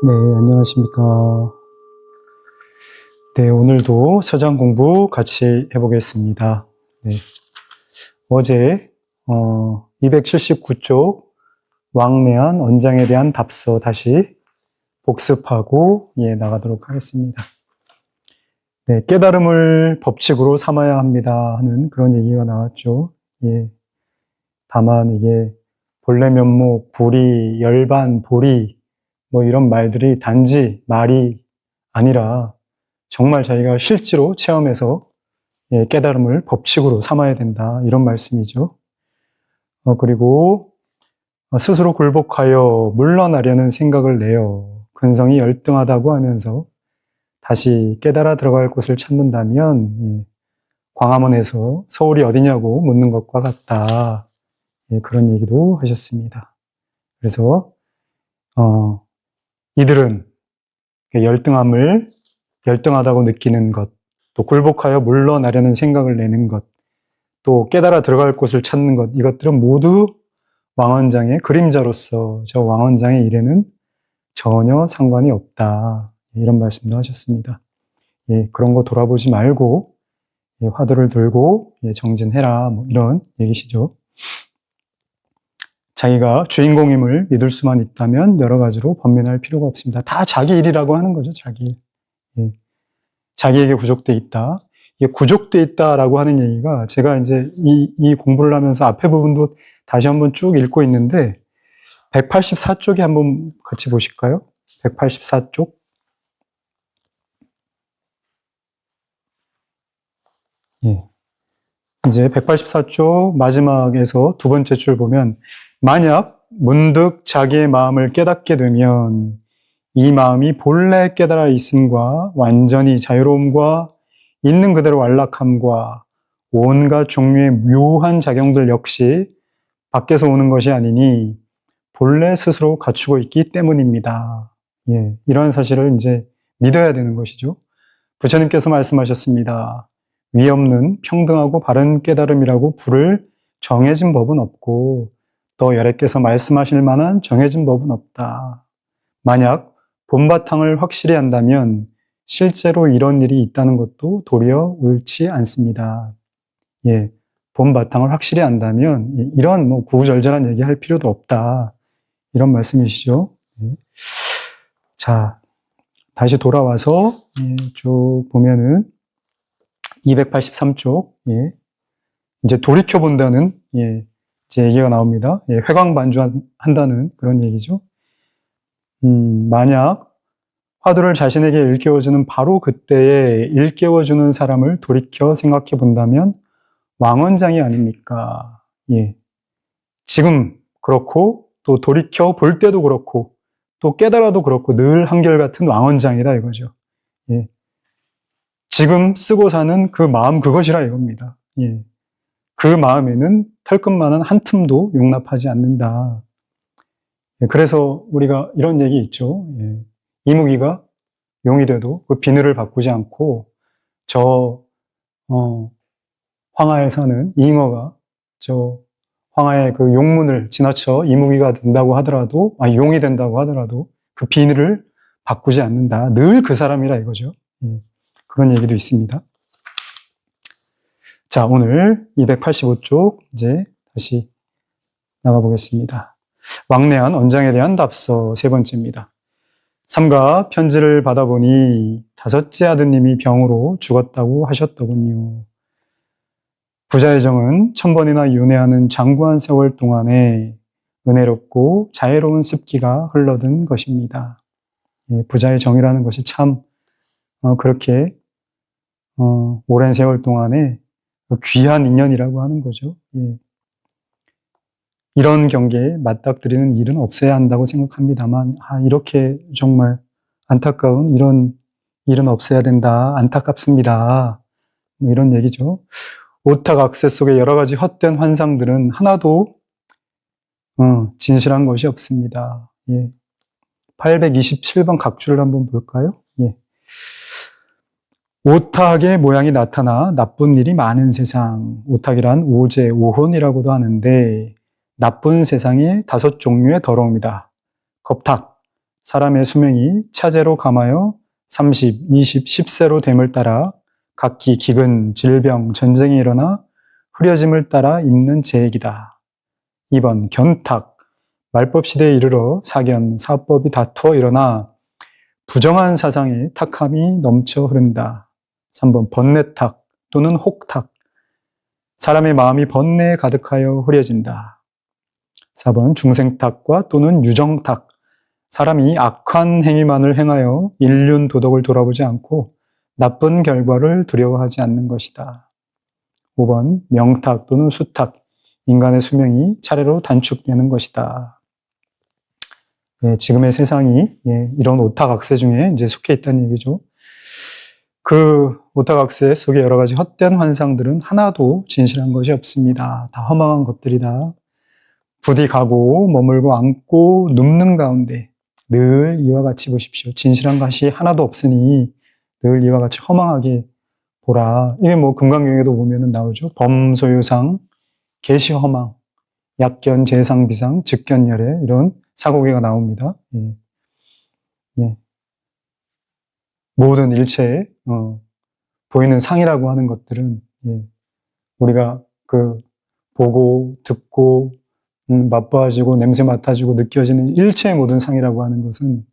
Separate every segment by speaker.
Speaker 1: 네, 안녕하십니까. 네, 오늘도 서장 공부 같이 해보겠습니다. 네, 어제 279쪽 왕래한 언장에 대한 답서 다시 복습하고 나가도록 하겠습니다. 네, 깨달음을 법칙으로 삼아야 합니다 하는 그런 얘기가 나왔죠. 다만 이게 본래 면목, 불의, 열반, 보리 이런 말들이 단지 말이 아니라 정말 자기가 실제로 체험해서 깨달음을 법칙으로 삼아야 된다 이런 말씀이죠. 그리고 스스로 굴복하여 물러나려는 생각을 내어 근성이 열등하다고 하면서 다시 깨달아 들어갈 곳을 찾는다면 광화문에서 서울이 어디냐고 묻는 것과 같다. 그런 얘기도 하셨습니다. 그래서 이들은 열등하다고 느끼는 것, 또 굴복하여 물러나려는 생각을 내는 것, 또 깨달아 들어갈 곳을 찾는 것, 이것들은 모두 왕원장의 그림자로서 저 왕원장의 일에는 전혀 상관이 없다. 이런 말씀도 하셨습니다. 그런 거 돌아보지 말고 화두를 들고 정진해라. 이런 얘기시죠. 자기가 주인공임을 믿을 수만 있다면 여러 가지로 번민할 필요가 없습니다. 다 자기 일이라고 하는 거죠, 자기 일. 자기에게 구족돼 있다. 구족돼 있다라고 하는 얘기가 제가 이제 이 공부를 하면서 앞에 부분도 다시 한번 쭉 읽고 있는데 184쪽에 한번 같이 보실까요? 184쪽. 이제 184쪽 마지막에서 두 번째 줄 보면 만약 문득 자기의 마음을 깨닫게 되면 이 마음이 본래 깨달아 있음과 완전히 자유로움과 있는 그대로 완락함과 온갖 종류의 묘한 작용들 역시 밖에서 오는 것이 아니니 본래 스스로 갖추고 있기 때문입니다. 이러한 사실을 이제 믿어야 되는 것이죠. 부처님께서 말씀하셨습니다. 위 없는 평등하고 바른 깨달음이라고 부를 정해진 법은 없고 또 여래께서 말씀하실 만한 정해진 법은 없다. 만약 본바탕을 확실히 한다면 실제로 이런 일이 있다는 것도 도리어 옳지 않습니다. 본바탕을 확실히 안다면 이런 구구절절한 얘기할 필요도 없다. 이런 말씀이시죠. 자, 다시 돌아와서 쭉 보면은 283쪽 이제 돌이켜본다는 이제 얘기가 나옵니다. 회광반주한다는 그런 얘기죠. 만약 화두를 자신에게 일깨워주는 바로 그때에 일깨워주는 사람을 돌이켜 생각해 본다면 왕원장이 아닙니까? 지금 그렇고 또 돌이켜 볼 때도 그렇고 또 깨달아도 그렇고 늘 한결같은 왕원장이다 이거죠. 지금 쓰고 사는 그 마음 그것이라 이겁니다. 그 마음에는 털끝만한 한 틈도 용납하지 않는다. 그래서 우리가 이런 얘기 있죠. 이무기가 용이 돼도 그 비늘을 바꾸지 않고 저 황하에 사는 잉어가 저 황하의 그 용문을 지나쳐 이무기가 된다고 하더라도 용이 된다고 하더라도 그 비늘을 바꾸지 않는다. 늘 그 사람이라 이거죠. 그런 얘기도 있습니다. 자, 오늘 285쪽 이제 다시 나가보겠습니다. 왕래한 언장에 대한 답서 세 번째입니다. 삼가 편지를 받아보니 다섯째 아드님이 병으로 죽었다고 하셨더군요. 부자의 정은 1000번이나 윤회하는 장구한 세월 동안에 은혜롭고 자애로운 습기가 흘러든 것입니다. 부자의 정이라는 것이 참 그렇게 오랜 세월 동안에 귀한 인연이라고 하는 거죠. 이런 경계에 맞닥뜨리는 일은 없어야 한다고 생각합니다만 이렇게 정말 안타까운 이런 일은 없어야 된다. 안타깝습니다. 이런 얘기죠. 오탁악세 속에 여러 가지 헛된 환상들은 하나도 진실한 것이 없습니다. 827번 각주를 한번 볼까요? 오탁의 모양이 나타나 나쁜 일이 많은 세상. 오탁이란 오제, 오혼이라고도 하는데 나쁜 세상의 5종류의 더러움이다. 겁탁, 사람의 수명이 차제로 감하여 30, 20, 10세로 됨을 따라 각기 기근, 질병, 전쟁이 일어나 흐려짐을 따라 있는 제액이다. 2번 견탁, 말법 시대에 이르러 사견, 사법이 다투어 일어나 부정한 사상에 탁함이 넘쳐 흐른다. 3번 번뇌탁 또는 혹탁, 사람의 마음이 번뇌에 가득하여 흐려진다. 4번 중생탁과 또는 유정탁, 사람이 악한 행위만을 행하여 인륜 도덕을 돌아보지 않고 나쁜 결과를 두려워하지 않는 것이다. 5번 명탁 또는 수탁, 인간의 수명이 차례로 단축되는 것이다. 예, 지금의 세상이 이런 오탁악세 중에 이제 속해 있다는 얘기죠. 그 오탁악세 속에 여러 가지 헛된 환상들은 하나도 진실한 것이 없습니다. 다 허망한 것들이다. 부디 가고 머물고 앉고 눕는 가운데 늘 이와 같이 보십시오. 진실한 것이 하나도 없으니 늘 이와 같이 허망하게 보라. 이게 뭐 금강경에도 보면은 나오죠. 범소유상, 계시허망, 약견, 재상비상, 즉견열애 이런 사고계가 나옵니다. 예. 예. 모든 일체에 보이는 상이라고 하는 것들은 우리가 그 보고 듣고 맛봐지고 냄새 맡아지고 느껴지는 일체의 모든 상이라고 하는 것은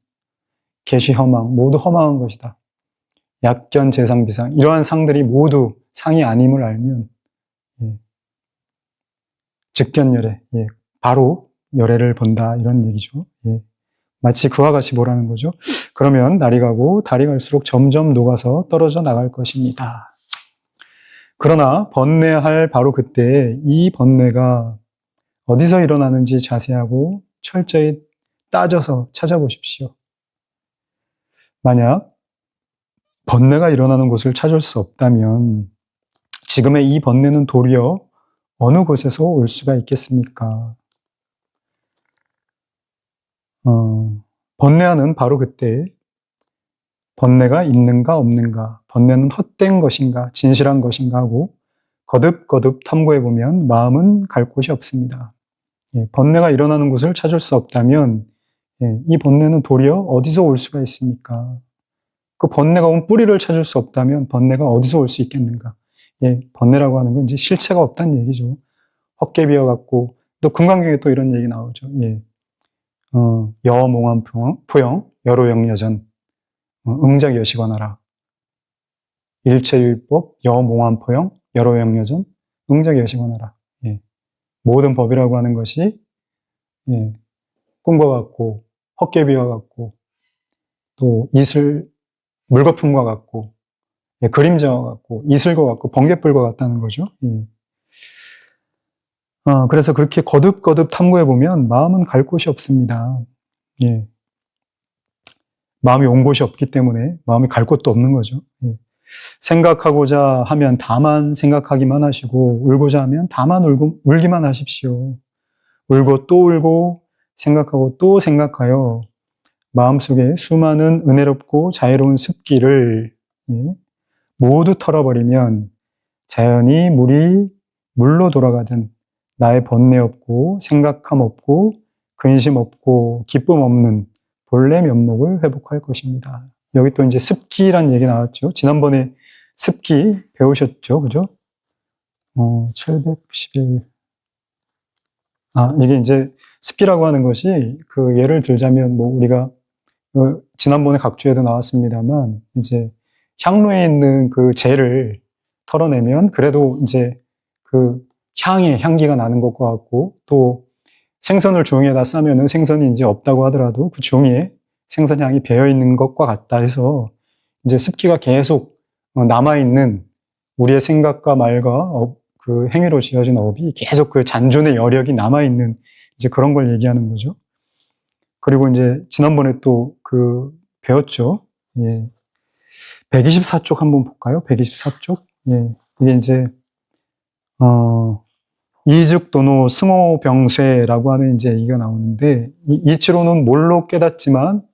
Speaker 1: 계시허망, 모두 허망한 것이다. 약견, 재상비상 이러한 상들이 모두 상이 아님을 알면 즉견열애, 바로 열애를 본다 이런 얘기죠. 마치 그와 같이 보라는 거죠. 그러면 날이 가고 달이 갈수록 점점 녹아서 떨어져 나갈 것입니다. 그러나 번뇌할 바로 그때 이 번뇌가 어디서 일어나는지 자세하고 철저히 따져서 찾아보십시오. 만약 번뇌가 일어나는 곳을 찾을 수 없다면 지금의 이 번뇌는 도리어 어느 곳에서 올 수가 있겠습니까? 번뇌하는 바로 그때 번뇌가 있는가 없는가, 번뇌는 헛된 것인가 진실한 것인가 하고 거듭거듭 탐구해보면 마음은 갈 곳이 없습니다. 번뇌가 일어나는 곳을 찾을 수 없다면 이 번뇌는 도리어 어디서 올 수가 있습니까? 그 번뇌가 온 뿌리를 찾을 수 없다면 번뇌가 어디서 올 수 있겠는가? 번뇌라고 하는 건 이제 실체가 없다는 얘기죠. 헛개비어 갖고 또 금강경에 또 이런 얘기 나오죠. 여몽환포영, 여로영여전, 응작여시관하라. 일체유의법, 여몽환포영, 여로영여전, 응작여시관하라. 모든 법이라고 하는 것이 꿈과 같고 헛개비와 같고 또 이슬 물거품과 같고 그림자와 같고 이슬과 같고 번갯불과 같다는 거죠. 그래서 그렇게 거듭거듭 탐구해보면 마음은 갈 곳이 없습니다. 마음이 온 곳이 없기 때문에 마음이 갈 곳도 없는 거죠. 생각하고자 하면 다만 생각하기만 하시고 울고자 하면 다만 울기만 하십시오. 울고 또 울고 생각하고 또 생각하여 마음속에 수많은 은혜롭고 자유로운 습기를 모두 털어버리면 자연히 물이 물로 돌아가든 나의 번뇌 없고 생각함 없고 근심 없고 기쁨 없는 본래 면목을 회복할 것입니다. 여기 또 이제 습기란 얘기 나왔죠. 지난번에 습기 배우셨죠, 그죠? 711. 이게 이제 습기라고 하는 것이 그 예를 들자면 뭐 우리가 지난번에 각주에도 나왔습니다만 이제 향로에 있는 그 재를 털어내면 그래도 이제 그 향의 향기가 나는 것과 같고 또 생선을 종이에다 싸면은 생선이 이제 없다고 하더라도 그 종이에 생선향이 배어 있는 것과 같다 해서 이제 습기가 계속 남아있는 우리의 생각과 말과 그 행위로 지어진 업이 계속 그 잔존의 여력이 남아있는 이제 그런 걸 얘기하는 거죠. 그리고 이제 지난번에 또 그 배웠죠. 124쪽 한번 볼까요? 124쪽. 이게 이제 이죽도노 승호병쇠라고 하는 이제 얘기가 나오는데 이치로는 뭘로 깨닫지만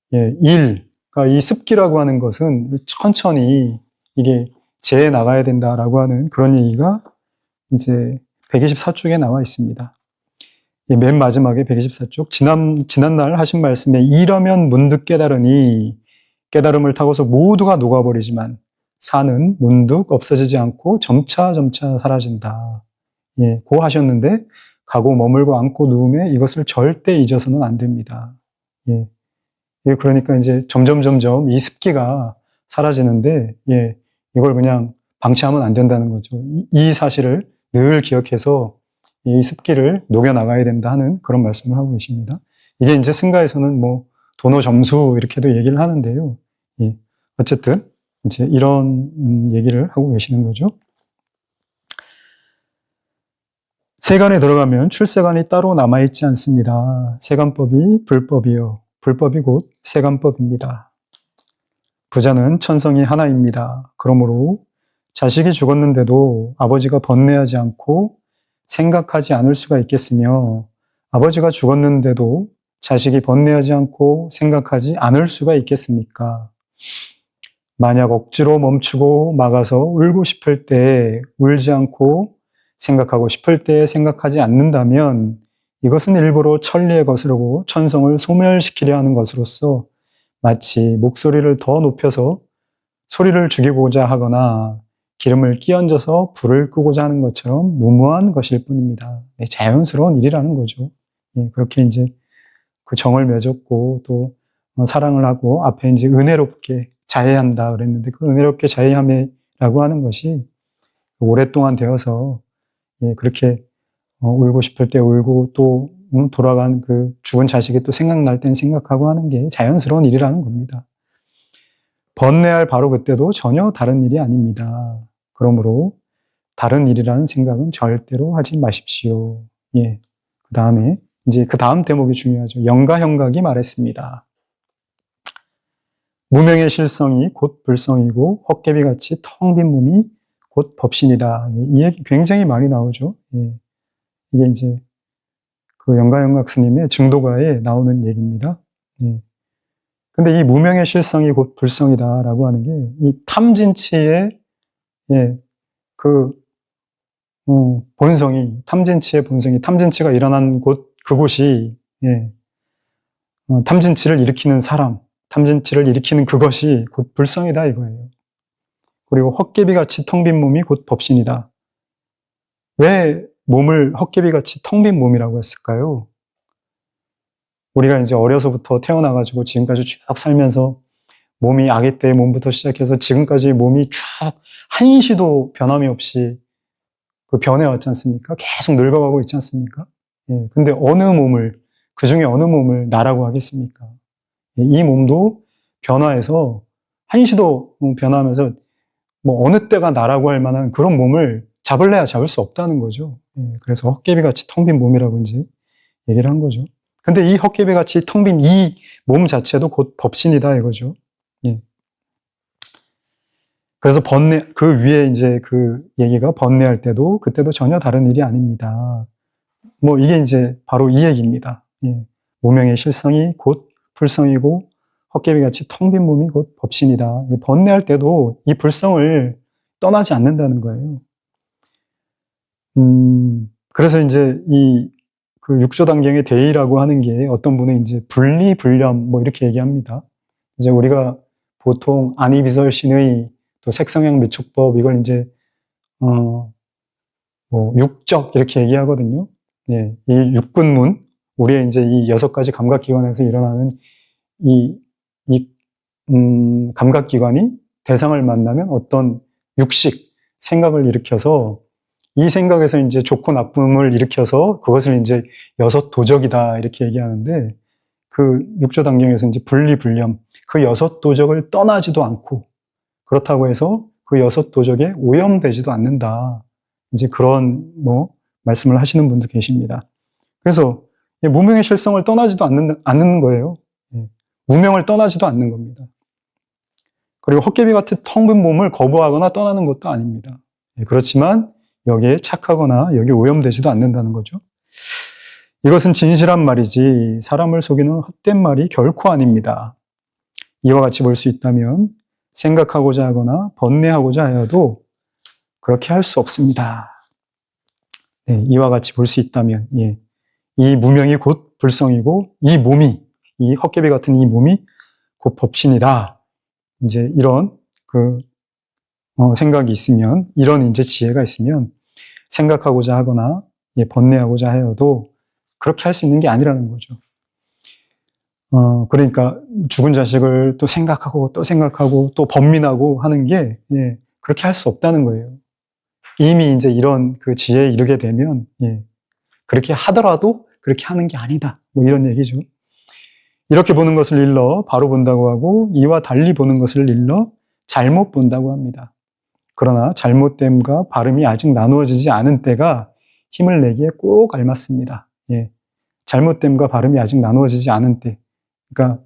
Speaker 1: 그러니까 이 습기라고 하는 것은 천천히 이게 재해 나가야 된다라고 하는 그런 얘기가 이제 124쪽에 나와 있습니다. 맨 마지막에 124쪽 지난날 하신 말씀에 이러면 문득 깨달으니 깨달음을 타고서 모두가 녹아버리지만 사는 문득 없어지지 않고 점차 사라진다. 예, 고 하셨는데 가고 머물고 앉고 누움에 이것을 절대 잊어서는 안 됩니다. 예, 그러니까 이제 점점 이 습기가 사라지는데, 예, 이걸 그냥 방치하면 안 된다는 거죠. 이 사실을 늘 기억해서 이 습기를 녹여나가야 된다 하는 그런 말씀을 하고 계십니다. 이게 이제 승가에서는 뭐 도노 점수 이렇게도 얘기를 하는데요. 예, 어쨌든 이제 이런 얘기를 하고 계시는 거죠. 세간에 들어가면 출세간이 따로 남아있지 않습니다. 세간법이 불법이요. 불법이 곧 세간법입니다. 부자는 천성이 하나입니다. 그러므로 자식이 죽었는데도 아버지가 번뇌하지 않고 생각하지 않을 수가 있겠으며 아버지가 죽었는데도 자식이 번뇌하지 않고 생각하지 않을 수가 있겠습니까? 만약 억지로 멈추고 막아서 울고 싶을 때 울지 않고 생각하고 싶을 때 생각하지 않는다면 이것은 일부러 천리에 거스르고 천성을 소멸시키려 하는 것으로서 마치 목소리를 더 높여서 소리를 죽이고자 하거나 기름을 끼얹어서 불을 끄고자 하는 것처럼 무모한 것일 뿐입니다. 네, 자연스러운 일이라는 거죠. 예, 그렇게 이제 그 정을 맺었고 또 사랑을 하고 앞에 이제 은혜롭게 자해한다 그랬는데 그 은혜롭게 자해함이라고 하는 것이 오랫동안 되어서 예, 그렇게 울고 싶을 때 울고 또 돌아간 그 죽은 자식이 또 생각날 땐 생각하고 하는 게 자연스러운 일이라는 겁니다. 번뇌할 바로 그때도 전혀 다른 일이 아닙니다. 그러므로 다른 일이라는 생각은 절대로 하지 마십시오. 예. 그 다음에 이제 그 다음 대목이 중요하죠. 영가형각이 말했습니다. 무명의 실성이 곧 불성이고 헛개비같이 텅 빈 몸이 곧 법신이다. 이 얘기 굉장히 많이 나오죠. 예. 이게 이제 그 영가형각 스님의 증도가에 나오는 얘기입니다. 예. 근데 이 무명의 실성이 곧 불성이다라고 하는 게 이 탐진치의 예, 그 본성이 탐진치가 일어난 곳 그곳이 예, 탐진치를 일으키는 사람, 탐진치를 일으키는 그것이 곧 불성이다 이거예요. 그리고 헛개비같이 텅 빈 몸이 곧 법신이다. 왜 몸을 헛개비같이 텅 빈 몸이라고 했을까요? 우리가 이제 어려서부터 태어나가지고 지금까지 쭉 살면서 몸이 아기 때의 몸부터 시작해서 지금까지 몸이 쭉 한시도 변함이 없이 그 변해왔지 않습니까? 계속 늙어가고 있지 않습니까? 예, 근데 그 중에 어느 몸을 나라고 하겠습니까? 예, 이 몸도 변화해서 한시도 변화하면서 뭐 어느 때가 나라고 할 만한 그런 몸을 잡을래야 잡을 수 없다는 거죠. 예, 그래서 헛개비같이 텅 빈 몸이라고 이제 얘기를 한 거죠. 근데 이 헛개비같이 텅 빈 이 몸 자체도 곧 법신이다 이거죠. 예. 그래서 그 위에 이제 그 얘기가 번뇌할 때도 그때도 전혀 다른 일이 아닙니다. 뭐 이게 이제 바로 이 얘기입니다. 예. 무명의 실성이 곧 불성이고 헛개비같이 텅 빈 몸이 곧 법신이다. 번뇌할 때도 이 불성을 떠나지 않는다는 거예요. 그래서 이제 그 육조단경의 대의라고 하는 게 어떤 분은 이제 분리불념 뭐 이렇게 얘기합니다. 이제 우리가 보통 안이비설신의 또 색성향 미촉법 이걸 이제 뭐 육적 이렇게 얘기하거든요. 예, 이 육군문 우리의 이제 이 6가지 감각기관에서 일어나는 이 감각기관이 대상을 만나면 어떤 육식 생각을 일으켜서 이 생각에서 이제 좋고 나쁨을 일으켜서 그것을 이제 6도적이다 이렇게 얘기하는데 그 육조단경에서 이제 분리불념 그 6도적을 떠나지도 않고 그렇다고 해서 그 6도적에 오염되지도 않는다. 이제 그런 뭐 말씀을 하시는 분도 계십니다. 그래서 무명의 실성을 떠나지도 않는 거예요. 무명을 떠나지도 않는 겁니다. 그리고 헛개비 같은 텅 빈 몸을 거부하거나 떠나는 것도 아닙니다. 그렇지만 여기에 착하거나 여기에 오염되지도 않는다는 거죠. 이것은 진실한 말이지 사람을 속이는 헛된 말이 결코 아닙니다. 이와 같이 볼 수 있다면 생각하고자 하거나 번뇌하고자 하여도 그렇게 할 수 없습니다. 네, 이와 같이 볼 수 있다면 예. 이 무명이 곧 불성이고 이 몸이, 이 헛개비 같은 이 몸이 곧 법신이다. 이제 이런 생각이 있으면, 이런 이제 지혜가 있으면 생각하고자 하거나 번뇌하고자 해도 그렇게 할 수 있는 게 아니라는 거죠. 그러니까 죽은 자식을 또 생각하고 또 번민하고 하는 게 그렇게 할 수 없다는 거예요. 이미 이제 이런 그 지혜에 이르게 되면 그렇게 하더라도 그렇게 하는 게 아니다. 뭐 이런 얘기죠. 이렇게 보는 것을 일러 바로 본다고 하고 이와 달리 보는 것을 일러 잘못 본다고 합니다. 그러나 잘못됨과 바름이 아직 나누어지지 않은 때가 힘을 내기에 꼭 알맞습니다. 잘못됨과 바름이 아직 나누어지지 않은 때. 그러니까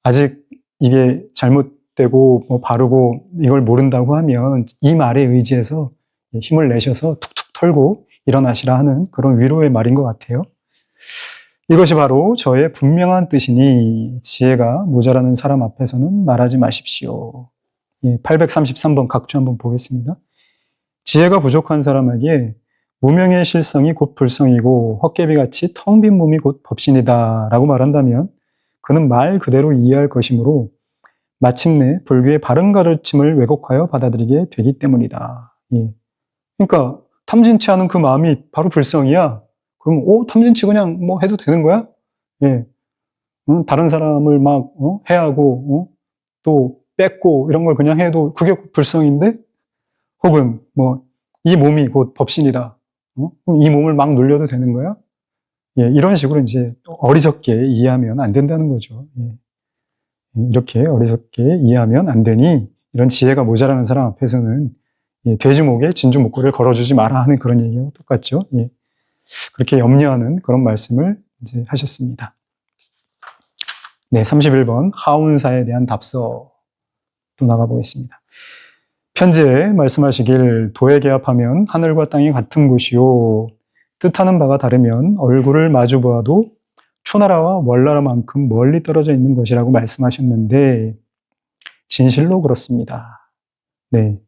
Speaker 1: 아직 이게 잘못되고 뭐 바르고 이걸 모른다고 하면 이 말에 의지해서 힘을 내셔서 툭툭 털고 일어나시라 하는 그런 위로의 말인 것 같아요. 이것이 바로 저의 분명한 뜻이니 지혜가 모자라는 사람 앞에서는 말하지 마십시오. 833번 각주 한번 보겠습니다. 지혜가 부족한 사람에게 무명의 실성이 곧 불성이고 헛개비같이 텅 빈 몸이 곧 법신이다 라고 말한다면 그는 말 그대로 이해할 것이므로 마침내 불교의 바른 가르침을 왜곡하여 받아들이게 되기 때문이다. 그러니까 탐진치 않은 그 마음이 바로 불성이야. 그럼 탐진치 그냥 뭐 해도 되는 거야? 다른 사람을 막 해하고 또 뺏고 이런 걸 그냥 해도 그게 불성인데? 혹은 뭐 이 몸이 곧 법신이다. 그럼 이 몸을 막 놀려도 되는 거야? 이런 식으로 이제 어리석게 이해하면 안 된다는 거죠. 이렇게 어리석게 이해하면 안 되니 이런 지혜가 모자라는 사람 앞에서는 돼지 목에 진주 목걸이를 걸어주지 마라 하는 그런 얘기하고 똑같죠. 그렇게 염려하는 그런 말씀을 이제 하셨습니다. 네, 31번 하운사에 대한 답서 또 나가보겠습니다. 편지에 말씀하시길 도에 개합하면 하늘과 땅이 같은 곳이요 뜻하는 바가 다르면 얼굴을 마주 보아도 초나라와 월나라만큼 멀리 떨어져 있는 것이라고 말씀하셨는데 진실로 그렇습니다. 네,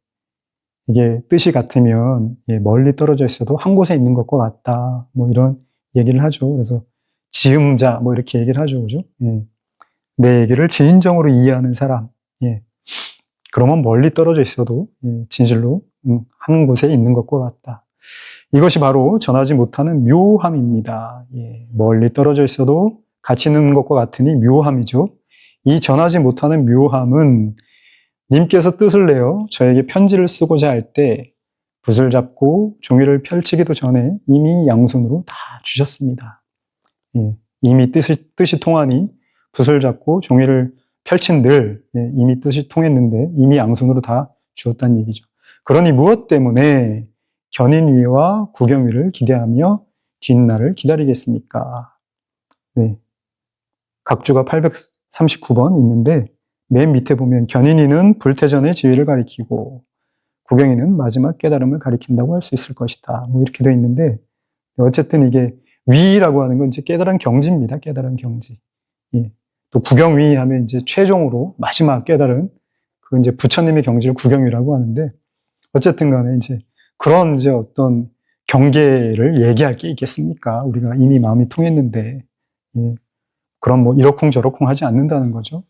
Speaker 1: 이게 뜻이 같으면 멀리 떨어져 있어도 한 곳에 있는 것과 같다. 뭐 이런 얘기를 하죠. 그래서 지음자 뭐 이렇게 얘기를 하죠, 그죠? 내 얘기를 진정으로 이해하는 사람. 그러면 멀리 떨어져 있어도 진실로 한 곳에 있는 것과 같다. 이것이 바로 전하지 못하는 묘함입니다. 멀리 떨어져 있어도 같이 있는 것과 같으니 묘함이죠. 이 전하지 못하는 묘함은 님께서 뜻을 내어 저에게 편지를 쓰고자 할 때 붓을 잡고 종이를 펼치기도 전에 이미 양손으로 다 주셨습니다. 이미 뜻이 통하니 붓을 잡고 종이를 펼친 늘 이미 뜻이 통했는데 이미 양손으로 다 주었다는 얘기죠. 그러니 무엇 때문에 견인위와 구경위를 기대하며 뒷날을 기다리겠습니까? 네. 각주가 839번 있는데 맨 밑에 보면 견인위는 불태전의 지위를 가리키고 구경위는 마지막 깨달음을 가리킨다고 할 수 있을 것이다. 뭐 이렇게 되어 있는데 어쨌든 이게 위라고 하는 건 이제 깨달은 경지입니다. 깨달은 경지. 또 구경위 하면 이제 최종으로 마지막 깨달은 그 이제 부처님의 경지를 구경위라고 하는데 어쨌든 간에 이제 그런 이제 어떤 경계를 얘기할 게 있겠습니까? 우리가 이미 마음이 통했는데 그럼 뭐 이러쿵저러쿵 하지 않는다는 거죠.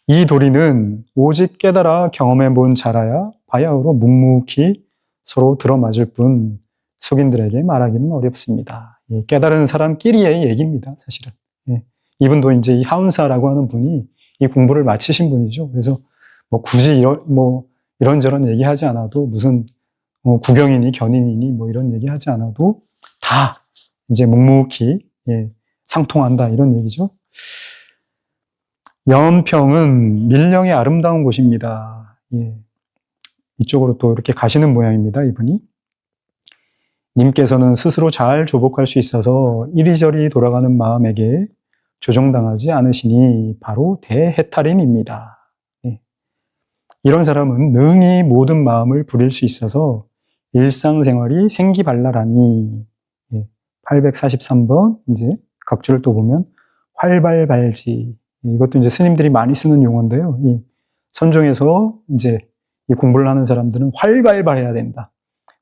Speaker 1: 이 도리는 오직 깨달아 경험해 본 자라야 바야흐로 묵묵히 서로 들어맞을 뿐 속인들에게 말하기는 어렵습니다. 깨달은 사람끼리의 얘기입니다, 사실은. 이분도 이제 이 하운사라고 하는 분이 이 공부를 마치신 분이죠. 그래서 뭐 굳이 이런저런 얘기하지 않아도 무슨 구경이니 견인이니 뭐 이런 얘기하지 않아도 다 이제 묵묵히 상통한다 이런 얘기죠. 연평은 밀령의 아름다운 곳입니다. 이쪽으로 또 이렇게 가시는 모양입니다, 이분이. 님께서는 스스로 잘 조복할 수 있어서 이리저리 돌아가는 마음에게 조종당하지 않으시니 바로 대해탈인입니다. 이런 사람은 능히 모든 마음을 부릴 수 있어서 일상생활이 생기발랄하니 843번 이제 각주를 또 보면 활발발지 이것도 이제 스님들이 많이 쓰는 용어인데요. 이 선종에서 이제 이 공부를 하는 사람들은 활발발해야 된다.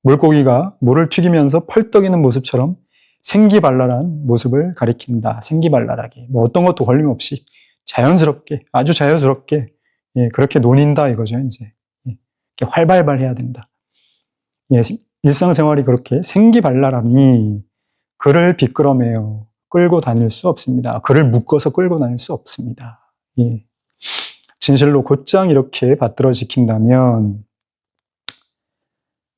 Speaker 1: 물고기가 물을 튀기면서 펄떡이는 모습처럼 생기발랄한 모습을 가리킨다. 생기발랄하게. 뭐 어떤 것도 걸림없이 자연스럽게, 아주 자연스럽게, 예, 그렇게 논인다 이거죠, 이제. 예, 이렇게 활발해야 된다. 예, 일상생활이 그렇게 생기발랄하니 그를 비끄러매어 끌고 다닐 수 없습니다. 그를 묶어서 끌고 다닐 수 없습니다. 예. 진실로 곧장 이렇게 받들어 지킨다면,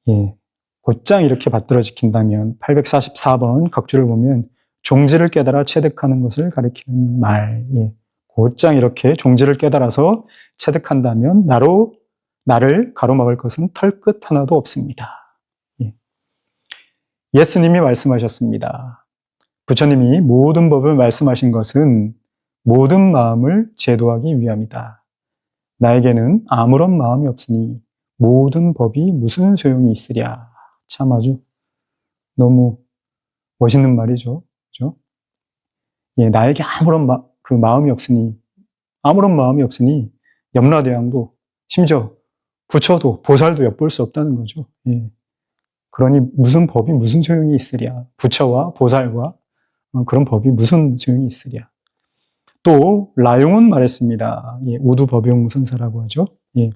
Speaker 1: 예, 곧장 이렇게 받들어 지킨다면 844번 각주를 보면 종지를 깨달아 체득하는 것을 가리키는 말. 예. 곧장 이렇게 종지를 깨달아서 체득한다면 나를 가로막을 것은 털끝 하나도 없습니다. 예. 예수님이 말씀하셨습니다. 부처님이 모든 법을 말씀하신 것은 모든 마음을 제도하기 위함이다. 나에게는 아무런 마음이 없으니 모든 법이 무슨 소용이 있으랴. 참 아주 너무 멋있는 말이죠. 그죠? 예, 나에게 아무런 마음이 없으니 염라대왕도 심지어 부처도 보살도 엿볼 수 없다는 거죠. 예. 그러니 무슨 법이 무슨 소용이 있으랴. 부처와 보살과 그런 법이 무슨 소용이 있으랴. 또 라용은 말했습니다. 예, 우두법용선사라고 하죠. 예.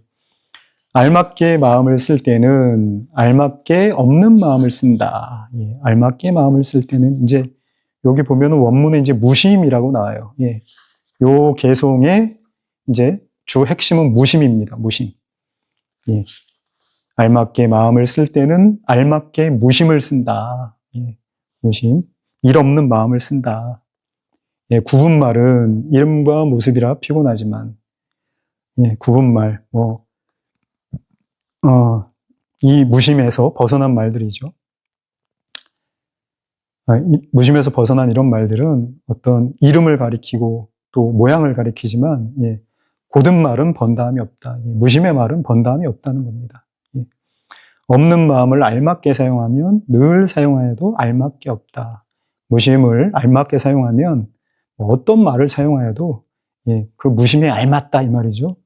Speaker 1: 알맞게 마음을 쓸 때는 알맞게 없는 마음을 쓴다. 예, 알맞게 마음을 쓸 때는 이제 여기 보면은 원문에 이제 무심이라고 나와요. 예. 요 개송의 이제 주 핵심은 무심입니다. 무심. 예. 알맞게 마음을 쓸 때는 알맞게 무심을 쓴다. 예. 무심. 일 없는 마음을 쓴다. 예, 구분말은 이름과 모습이라 피곤하지만, 예, 구분말, 이 무심에서 벗어난 말들이죠. 이 무심에서 벗어난 이런 말들은 어떤 이름을 가리키고 또 모양을 가리키지만, 예, 고든 말은 번다함이 없다. 예, 무심의 말은 번다함이 없다는 겁니다. 예, 없는 마음을 알맞게 사용하면 늘 사용하여도 알맞게 없다. 무심을 알맞게 사용하면 어떤 말을 사용하여도 예, 그 무심에 알맞다 이 말이죠.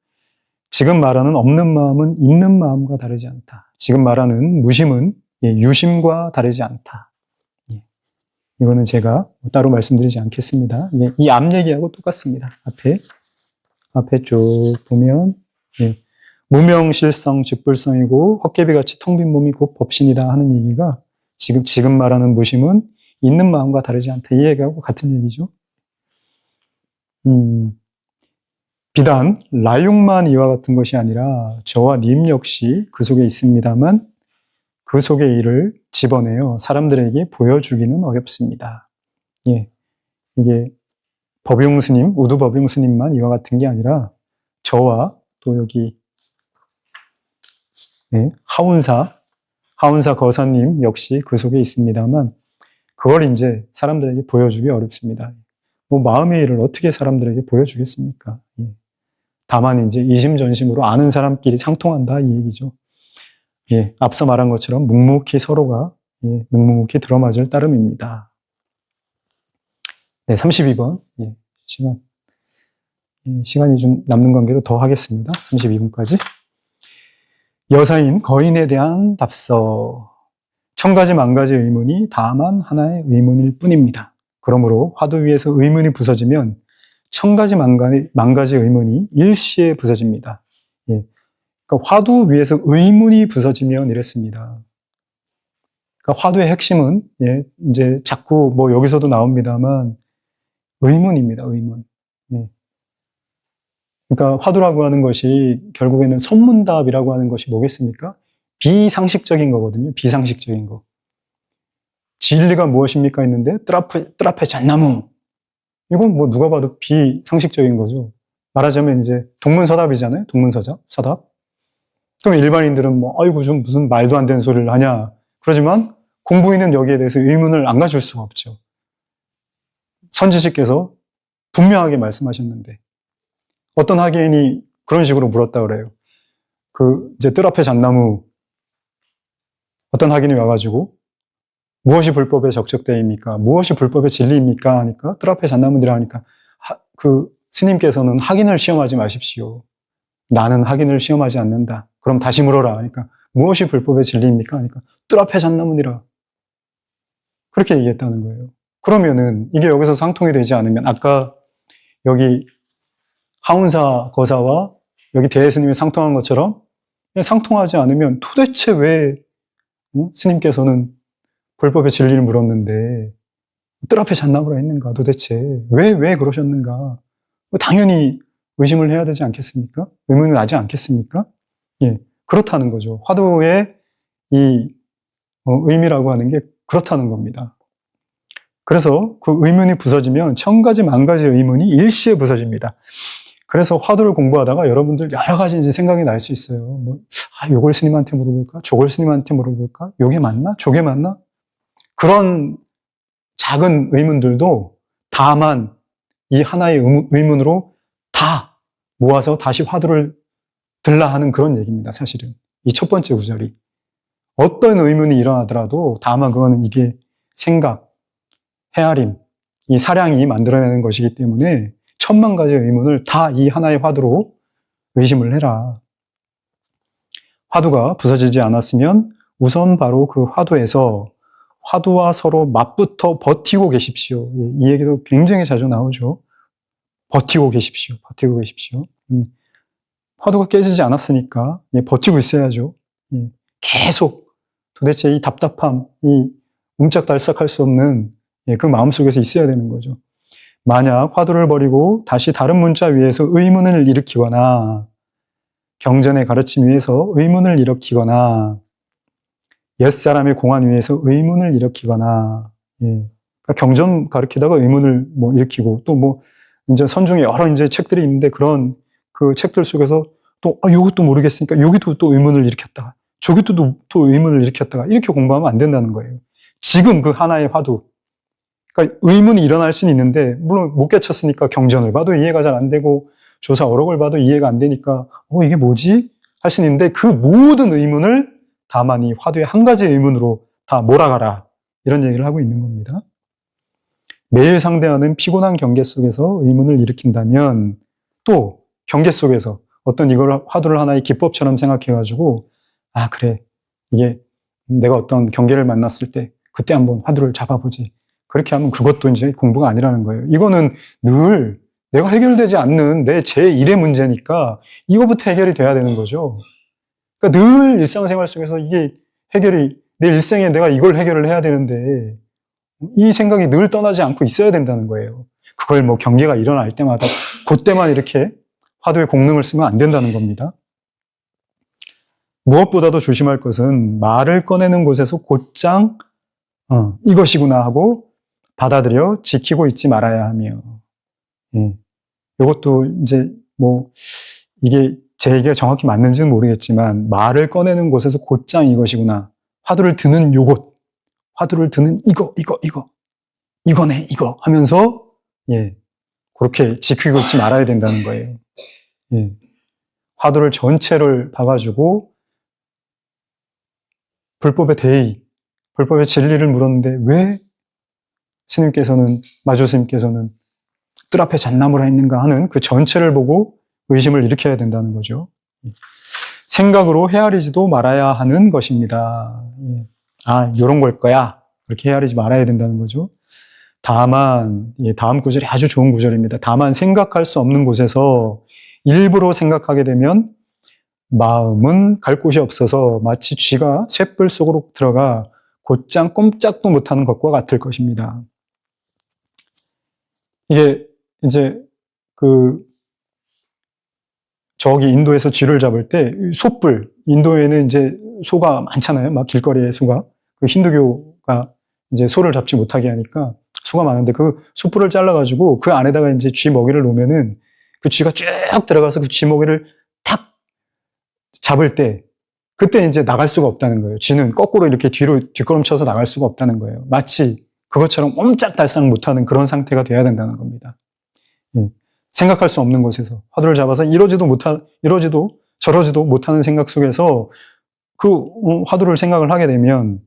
Speaker 1: 지금 말하는 없는 마음은 있는 마음과 다르지 않다. 지금 말하는 무심은 예, 유심과 다르지 않다. 예, 이거는 제가 따로 말씀드리지 않겠습니다. 예, 이 앞 얘기하고 똑같습니다. 앞에 쭉 보면 예, 무명실성 즉불성이고 헛개비같이 텅 빈 몸이 곧 법신이다 하는 얘기가 지금 말하는 무심은 있는 마음과 다르지 않다. 이 얘기하고 같은 얘기죠. 비단 라육만 이와 같은 것이 아니라 저와 님 역시 그 속에 있습니다만 그 속의 일을 집어내어 사람들에게 보여주기는 어렵습니다. 예, 이게 법용스님, 우두법용스님만 이와 같은 게 아니라 저와 또 여기 네, 하운사 거사님 역시 그 속에 있습니다만 그걸 이제 사람들에게 보여주기 어렵습니다. 뭐 마음의 일을 어떻게 사람들에게 보여주겠습니까? 예. 다만 이제 이심전심으로 아는 사람끼리 상통한다 이 얘기죠. 예, 앞서 말한 것처럼 묵묵히 서로가 예, 묵묵히 들어맞을 따름입니다. 네, 32번 예, 시간이 좀 남는 관계로 더 하겠습니다. 32분까지. 여사인 거인에 대한 답서. 1000가지 만가지 의문이 다만 하나의 의문일 뿐입니다. 그러므로 화두 위에서 의문이 부서지면 1000가지 만가지 의문이 일시에 부서집니다. 예. 그러니까 화두 위에서 의문이 부서지면 이랬습니다. 그러니까 화두의 핵심은 예, 이제 자꾸 뭐 여기서도 나옵니다만 의문입니다. 의문. 예. 그러니까 화두라고 하는 것이 결국에는 선문답이라고 하는 것이 뭐겠습니까? 비상식적인 거거든요. 비상식적인 거. 진리가 무엇입니까? 했는데 뜰 앞에 잣나무. 이건 뭐 누가 봐도 비상식적인 거죠. 말하자면 이제 동문서답이잖아요. 서답. 그럼 일반인들은 뭐 아이고 좀 무슨 말도 안 되는 소리를 하냐. 그러지만 공부인은 여기에 대해서 의문을 안 가질 수가 없죠. 선지식께서 분명하게 말씀하셨는데 어떤 학예인이 그런 식으로 물었다 그래요. 이제 뜰 앞에 잣나무 어떤 학인이 와가지고 무엇이 불법의 적적대입니까? 무엇이 불법의 진리입니까? 하니까 뜰 앞에 잣나무들이라 하니까 스님께서는 학인을 시험하지 마십시오. 나는 학인을 시험하지 않는다. 그럼 다시 물어라 하니까 무엇이 불법의 진리입니까? 하니까 뜰 앞에 잣나무니라. 그렇게 얘기했다는 거예요. 그러면은 이게 여기서 상통이 되지 않으면 아까 여기 하운사 거사와 여기 대예스님이 상통한 것처럼 상통하지 않으면 도대체 왜 스님께서는 불법의 진리를 물었는데 뜰 앞에 잣나무라 했는가 도대체 왜 그러셨는가 당연히 의심을 해야 되지 않겠습니까? 의문이 나지 않겠습니까? 예, 그렇다는 거죠. 화두의 이 의미라고 하는 게 그렇다는 겁니다. 그래서 그 의문이 부서지면 천 가지 만 가지 의문이 일시에 부서집니다. 그래서 화두를 공부하다가 여러분들 여러 가지 이제 생각이 날 수 있어요. 뭐, 요걸 스님한테 물어볼까? 저걸 스님한테 물어볼까? 요게 맞나? 저게 맞나? 그런 작은 의문들도 다만 이 하나의 의문으로 다 모아서 다시 화두를 들라 하는 그런 얘기입니다, 사실은. 이 첫 번째 구절이. 어떤 의문이 일어나더라도 다만 그거는 이게 생각, 헤아림, 이 사량이 만들어내는 것이기 때문에 천만 가지의 의문을 다 이 하나의 화두로 의심을 해라. 화두가 부서지지 않았으면 우선 바로 그 화두에서 화두와 서로 맞붙어 버티고 계십시오. 이 얘기도 굉장히 자주 나오죠. 버티고 계십시오. 버티고 계십시오. 화두가 깨지지 않았으니까 버티고 있어야죠. 계속 도대체 이 답답함, 이 옴짝달싹할 수 없는 그 마음속에서 있어야 되는 거죠. 만약 화두를 버리고 다시 다른 문자 위에서 의문을 일으키거나 경전의 가르침 위에서 의문을 일으키거나 옛사람의 공안 위에서 의문을 일으키거나 그러니까 경전 가르치다가 의문을 뭐 일으키고 또 뭐 이제 선중에 여러 이제 책들이 있는데 그런 그 책들 속에서 또 요것도 모르겠으니까 여기도 또 의문을 일으켰다가 저기도 또 의문을 일으켰다가 이렇게 공부하면 안 된다는 거예요. 지금 그 하나의 화두 그러니까 의문이 일어날 수는 있는데 물론 못 깨쳤으니까 경전을 봐도 이해가 잘 안 되고 조사 어록을 봐도 이해가 안 되니까 이게 뭐지? 할 수는 있는데 그 모든 의문을 다만 이 화두의 한 가지 의문으로 다 몰아가라 이런 얘기를 하고 있는 겁니다. 매일 상대하는 피곤한 경계 속에서 의문을 일으킨다면 또 경계 속에서 어떤 이걸 화두를 하나의 기법처럼 생각해가지고 그래 이게 내가 어떤 경계를 만났을 때 그때 한번 화두를 잡아보지 그렇게 하면 그것도 이제 공부가 아니라는 거예요. 이거는 늘 내가 해결되지 않는 내 제1의 문제니까 이거부터 해결이 돼야 되는 거죠. 그러니까 늘 일상생활 속에서 이게 해결이 내 일생에 내가 이걸 해결을 해야 되는데 이 생각이 늘 떠나지 않고 있어야 된다는 거예요. 그걸 뭐 경계가 일어날 때마다 그때만 이렇게 화두의 공능을 쓰면 안 된다는 겁니다. 무엇보다도 조심할 것은 말을 꺼내는 곳에서 곧장 이것이구나 하고 받아들여 지키고 있지 말아야 하며 이것도 이제 뭐 이게 제 얘기가 정확히 맞는지는 모르겠지만 말을 꺼내는 곳에서 곧장 이것이구나 화두를 드는 요곳 화두를 드는 이거네 이거 하면서 그렇게 지키고 있지 말아야 된다는 거예요. 화두를 전체를 봐가지고 불법의 대의, 불법의 진리를 물었는데 왜 스님께서는 마조 스님께서는 뜰 앞에 잣나무라 했는가 하는 그 전체를 보고 의심을 일으켜야 된다는 거죠. 생각으로 헤아리지도 말아야 하는 것입니다. 요런 걸 거야. 그렇게 헤아리지 말아야 된다는 거죠. 다만 다음 구절이 아주 좋은 구절입니다. 다만 생각할 수 없는 곳에서 일부러 생각하게 되면 마음은 갈 곳이 없어서 마치 쥐가 쇳불 속으로 들어가 곧장 꼼짝도 못하는 것과 같을 것입니다. 이게 이제 저기 인도에서 쥐를 잡을 때 솥불, 인도에는 이제 소가 많잖아요. 막 길거리에 소가. 그 힌두교가 이제 소를 잡지 못하게 하니까 소가 많은데 그 숯불을 잘라가지고 그 안에다가 이제 쥐 먹이를 놓으면은 그 쥐가 쭉 들어가서 그 쥐 먹이를 탁 잡을 때 그때 이제 나갈 수가 없다는 거예요. 쥐는 거꾸로 이렇게 뒤로 뒷걸음쳐서 나갈 수가 없다는 거예요. 마치 그것처럼 옴짝달싹 못하는 그런 상태가 돼야 된다는 겁니다. 생각할 수 없는 곳에서 화두를 잡아서 이러지도 저러지도 못하는 생각 속에서 그 화두를 생각을 하게 되면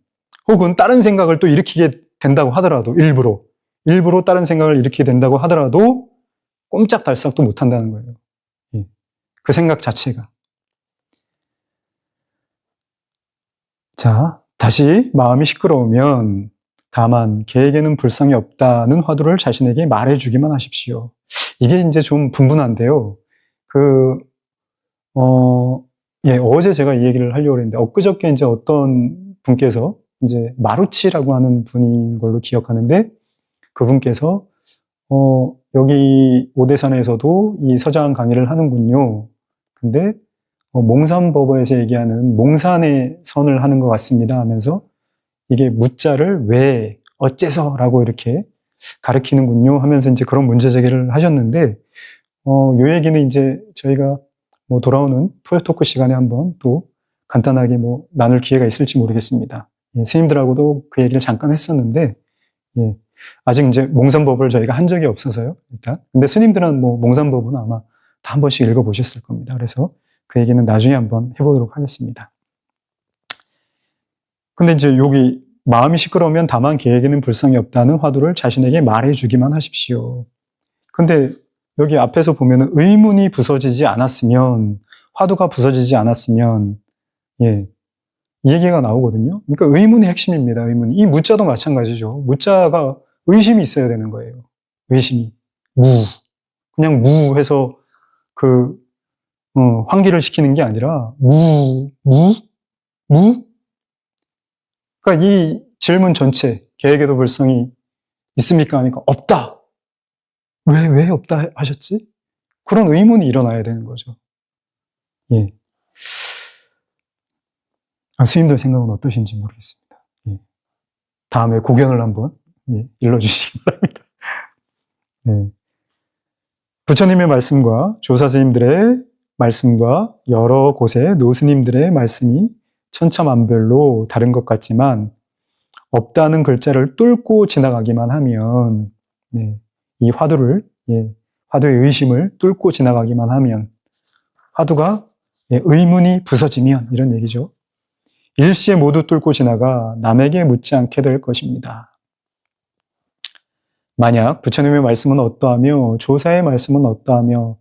Speaker 1: 혹은 다른 생각을 또 일으키게 된다고 하더라도 일부러 다른 생각을 일으키게 된다고 하더라도 꼼짝달싹도 못한다는 거예요. 그 생각 자체가. 자, 다시 마음이 시끄러우면 다만 계에게는 불성이 없다는 화두를 자신에게 말해주기만 하십시오. 이게 이제 좀 분분한데요. 어제 제가 이 얘기를 하려고 했는데, 엊그저께 이제 어떤 분께서, 이제 마루치라고 하는 분인 걸로 기억하는데, 그분께서, 여기 오대산에서도 이 서장 강의를 하는군요. 근데, 몽산법어에서 얘기하는 몽산의 선을 하는 것 같습니다 하면서, 이게 무자를 왜, 어째서라고 이렇게 가르치는군요 하면서 이제 그런 문제 제기를 하셨는데, 요 얘기는 이제 저희가 뭐 돌아오는 토요 토크 시간에 한번 또 간단하게 뭐 나눌 기회가 있을지 모르겠습니다. 예, 스님들하고도 그 얘기를 잠깐 했었는데, 예, 아직 이제 몽산법을 저희가 한 적이 없어서요, 일단. 근데 스님들은 뭐 몽산법은 아마 다 한 번씩 읽어보셨을 겁니다. 그래서 그 얘기는 나중에 한번 해보도록 하겠습니다. 근데 이제 여기 마음이 시끄러우면 다만 계에게는 불성이 없다는 화두를 자신에게 말해주기만 하십시오. 근데 여기 앞에서 보면은 의문이 부서지지 않았으면, 화두가 부서지지 않았으면, 예, 이 얘기가 나오거든요. 그러니까 의문이 핵심입니다. 의문이. 이 무자도 마찬가지죠. 무자가 의심이 있어야 되는 거예요. 의심이. 그냥 무해서 환기를 시키는 게 아니라, 무? 그러니까 이 질문 전체, 계에게도 불성이 있습니까? 하니까 없다. 왜 없다 하셨지? 그런 의문이 일어나야 되는 거죠. 예. 스님들 생각은 어떠신지 모르겠습니다. 예. 다음에 고견을 한번 일러주시기 바랍니다. 네. 부처님의 말씀과 조사스님들의 말씀과 여러 곳의 노스님들의 말씀이 천차만별로 다른 것 같지만 없다는 글자를 뚫고 지나가기만 하면 이 화두의 의심을 뚫고 지나가기만 하면 화두가 의문이 부서지면 이런 얘기죠. 일시에 모두 뚫고 지나가 남에게 묻지 않게 될 것입니다. 만약 부처님의 말씀은 어떠하며 조사의 말씀은 어떠하며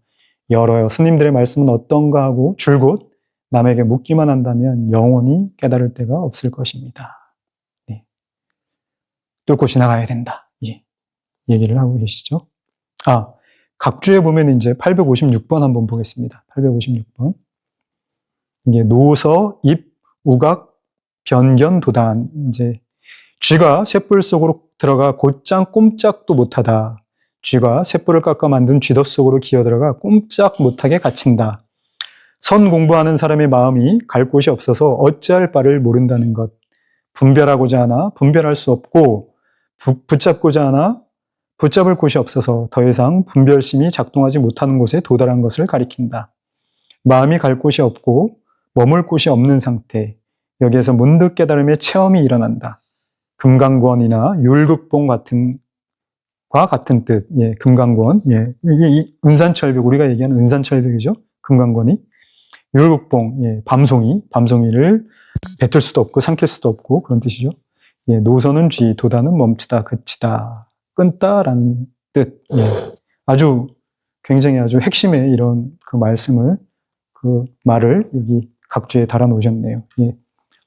Speaker 1: 여러 스님들의 말씀은 어떤가 하고 줄곧 남에게 묻기만 한다면 영원히 깨달을 데가 없을 것입니다. 네. 뚫고 지나가야 된다. 예. 얘기를 하고 계시죠. 각주에 보면 이제 856번 한번 보겠습니다. 856번. 이게 노서, 입, 우각, 변견, 도단. 이제 쥐가 쇳불 속으로 들어가 곧장 꼼짝도 못하다. 쥐가 쇳불을 깎아 만든 쥐덫 속으로 기어들어가 꼼짝 못하게 갇힌다. 선 공부하는 사람의 마음이 갈 곳이 없어서 어찌할 바를 모른다는 것. 분별하고자 하나 분별할 수 없고 붙잡고자 하나 붙잡을 곳이 없어서 더 이상 분별심이 작동하지 못하는 곳에 도달한 것을 가리킨다. 마음이 갈 곳이 없고 머물 곳이 없는 상태. 여기에서 문득 깨달음의 체험이 일어난다. 금강권이나 율극봉 같은 뜻. 예, 금강권. 예, 이게 은산철벽, 우리가 얘기하는 은산철벽이죠. 금강권이. 율극봉, 예, 밤송이를 뱉을 수도 없고 삼킬 수도 없고 그런 뜻이죠. 예, 노선은 쥐, 도다는 멈추다, 그치다, 끊다라는 뜻. 예, 굉장히 아주 핵심의 이런 그 말을 여기 각주에 달아 놓으셨네요. 예,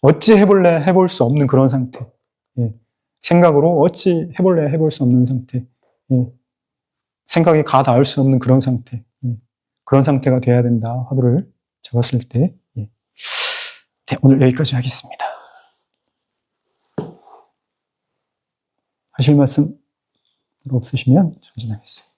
Speaker 1: 어찌 해볼 수 없는 그런 상태. 예, 생각으로 어찌 해볼 수 없는 상태. 예, 생각이 가 닿을 수 없는 그런 상태. 예, 그런 상태가 돼야 된다. 화두를 잡았을 때. 예. 네, 오늘 여기까지 하겠습니다. 하실 말씀 없으시면 전진하겠습니다.